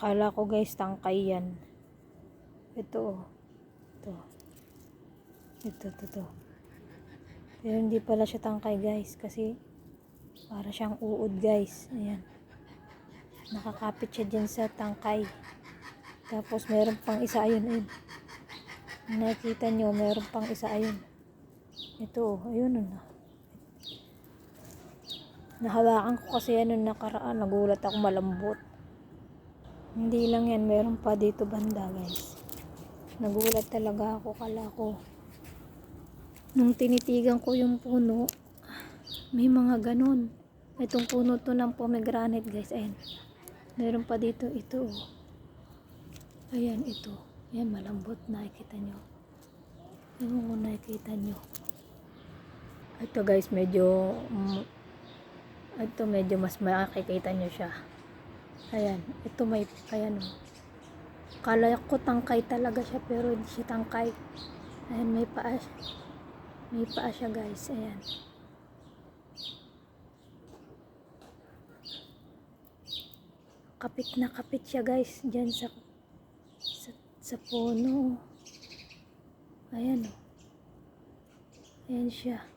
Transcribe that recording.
Akala ko guys, tangkay yan. Ito oh. Ito. Ito. Pero hindi pala siya tangkay guys. Kasi para siyang uod guys. Ayan. Nakakapit siya dyan sa tangkay. Tapos meron pang isa ayun. Ayun. Nakikita nyo, meron pang isa ayun. Ito oh. Ayun oh. Nahawakan ko kasi yan nung nakaraan. Nagulat ako, malambot. Hindi lang yan. Meron pa dito banda guys. Nagulat talaga ako. Kala ko. Nung tinitigan ko yung puno, may mga ganun. Itong puno to ng pomegranate guys. Ayan. Meron pa dito. Ito oh. Ayan ito. Ayan malambot. Nakikita nyo. Ewan ko nakikita nyo. Ito guys medyo medyo mas makikita nyo siya. Ayan. Ito may ayan oh. Kala ko tangkay talaga siya pero hindi siya tangkay. Ayan may paa. May paa siya guys. Ayan. Kapit na kapit siya guys. Diyan sa puno. Ayan oh. Ayan siya.